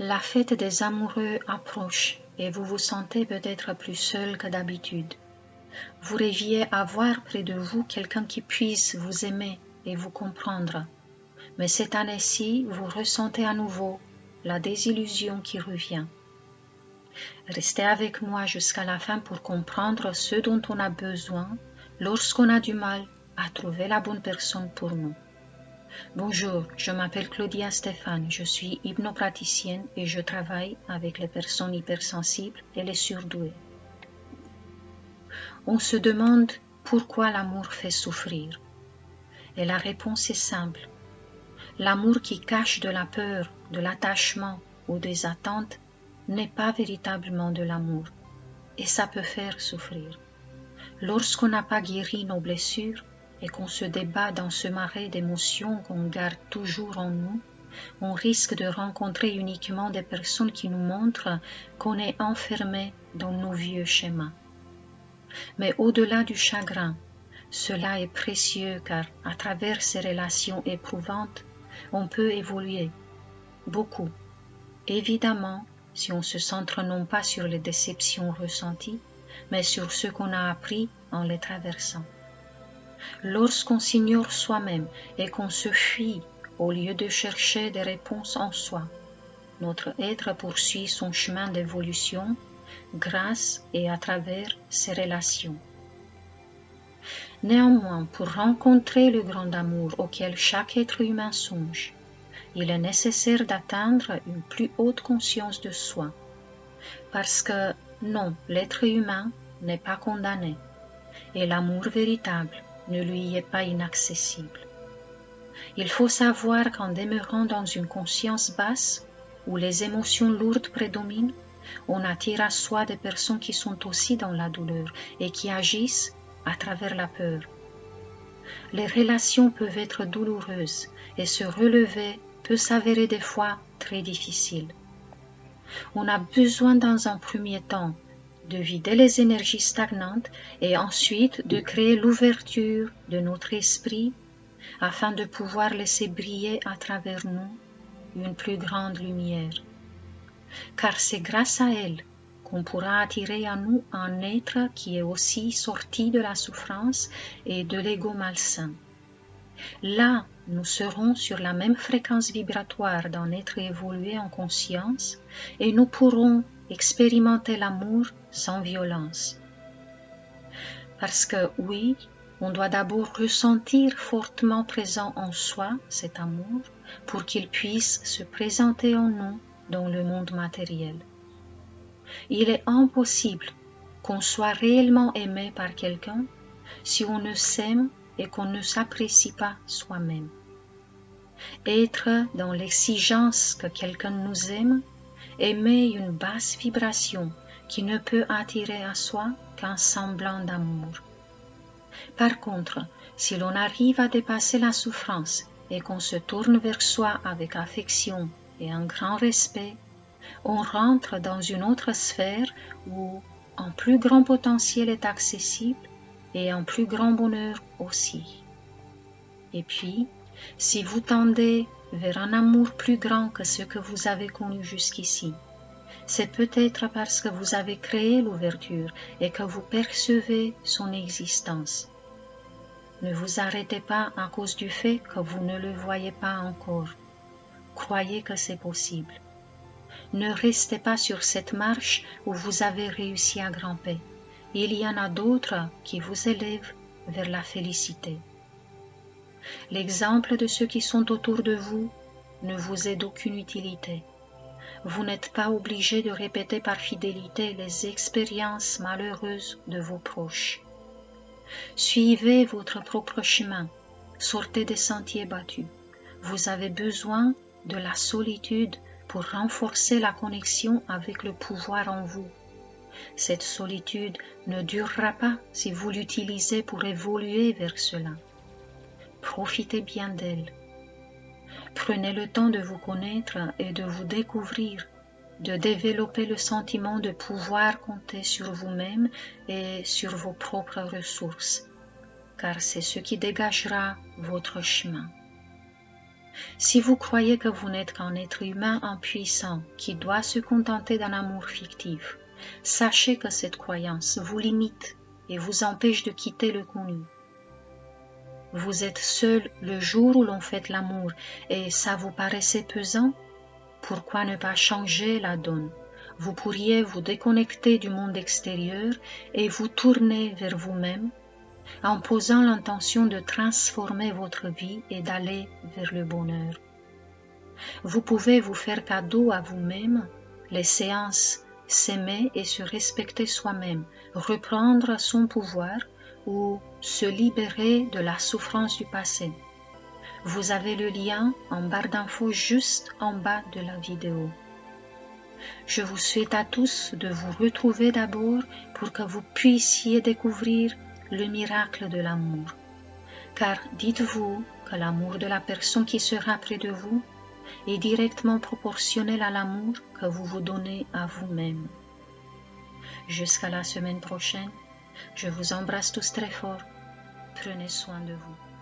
La fête des amoureux approche et vous vous sentez peut-être plus seul que d'habitude. Vous rêviez avoir près de vous quelqu'un qui puisse vous aimer et vous comprendre. Mais cette année-ci, vous ressentez à nouveau la désillusion qui revient. Restez avec moi jusqu'à la fin pour comprendre ce dont on a besoin lorsqu'on a du mal à trouver la bonne personne pour nous. Bonjour, je m'appelle Claudia Stéphane, je suis hypnopraticienne et je travaille avec les personnes hypersensibles et les surdouées. On se demande pourquoi l'amour fait souffrir. Et la réponse est simple. L'amour qui cache de la peur, de l'attachement ou des attentes n'est pas véritablement de l'amour. Et ça peut faire souffrir. Lorsqu'on n'a pas guéri nos blessures et qu'on se débat dans ce marais d'émotions qu'on garde toujours en nous, on risque de rencontrer uniquement des personnes qui nous montrent qu'on est enfermé dans nos vieux schémas. Mais au-delà du chagrin, cela est précieux car à travers ces relations éprouvantes, on peut évoluer beaucoup. Évidemment, si on se centre non pas sur les déceptions ressenties, mais sur ce qu'on a appris en les traversant. Lorsqu'on s'ignore soi-même et qu'on se fuit au lieu de chercher des réponses en soi, notre être poursuit son chemin d'évolution grâce et à travers ses relations. Néanmoins, pour rencontrer le grand amour auquel chaque être humain songe, il est nécessaire d'atteindre une plus haute conscience de soi. Parce que non, l'être humain n'est pas condamné et l'amour véritable ne lui est pas inaccessible. Il faut savoir qu'en demeurant dans une conscience basse, où les émotions lourdes prédominent, on attire à soi des personnes qui sont aussi dans la douleur et qui agissent à travers la peur. Les relations peuvent être douloureuses et se relever peut s'avérer des fois très difficile. On a besoin dans un premier temps de vider les énergies stagnantes et ensuite de créer l'ouverture de notre esprit afin de pouvoir laisser briller à travers nous une plus grande lumière. Car c'est grâce à elle qu'on pourra attirer à nous un être qui est aussi sorti de la souffrance et de l'ego malsain. Là, nous serons sur la même fréquence vibratoire d'un être évolué en conscience et nous pourrons expérimenter l'amour sans violence. Parce que oui, on doit d'abord ressentir fortement présent en soi cet amour pour qu'il puisse se présenter en nous dans le monde matériel. Il est impossible qu'on soit réellement aimé par quelqu'un si on ne s'aime et qu'on ne s'apprécie pas soi-même. Être dans l'exigence que quelqu'un nous aime émet une basse vibration qui ne peut attirer à soi qu'un semblant d'amour. Par contre, si l'on arrive à dépasser la souffrance et qu'on se tourne vers soi avec affection et un grand respect, on rentre dans une autre sphère où un plus grand potentiel est accessible et un plus grand bonheur aussi. Et puis, si vous tendez vers un amour plus grand que ce que vous avez connu jusqu'ici, c'est peut-être parce que vous avez créé l'ouverture et que vous percevez son existence. Ne vous arrêtez pas à cause du fait que vous ne le voyez pas encore. Croyez que c'est possible. Ne restez pas sur cette marche où vous avez réussi à grimper. Il y en a d'autres qui vous élèvent vers la félicité. L'exemple de ceux qui sont autour de vous ne vous est d'aucune utilité. Vous n'êtes pas obligé de répéter par fidélité les expériences malheureuses de vos proches. Suivez votre propre chemin, sortez des sentiers battus. Vous avez besoin de la solitude pour renforcer la connexion avec le pouvoir en vous. Cette solitude ne durera pas si vous l'utilisez pour évoluer vers cela. Profitez bien d'elle. Prenez le temps de vous connaître et de vous découvrir, de développer le sentiment de pouvoir compter sur vous-même et sur vos propres ressources, car c'est ce qui dégagera votre chemin. Si vous croyez que vous n'êtes qu'un être humain impuissant qui doit se contenter d'un amour fictif, sachez que cette croyance vous limite et vous empêche de quitter le connu. Vous êtes seul le jour où l'on fait l'amour et ça vous paraissait pesant? Pourquoi ne pas changer la donne? Vous pourriez vous déconnecter du monde extérieur et vous tourner vers vous-même en posant l'intention de transformer votre vie et d'aller vers le bonheur. Vous pouvez vous faire cadeau à vous-même les séances s'aimer et se respecter soi-même, reprendre son pouvoir ou se libérer de la souffrance du passé. Vous avez le lien en barre d'infos juste en bas de la vidéo. Je vous souhaite à tous de vous retrouver d'abord pour que vous puissiez découvrir le miracle de l'amour. Car dites-vous que l'amour de la personne qui sera près de vous est directement proportionnel à l'amour que vous vous donnez à vous-même. Jusqu'à la semaine prochaine, je vous embrasse tous très fort. Prenez soin de vous.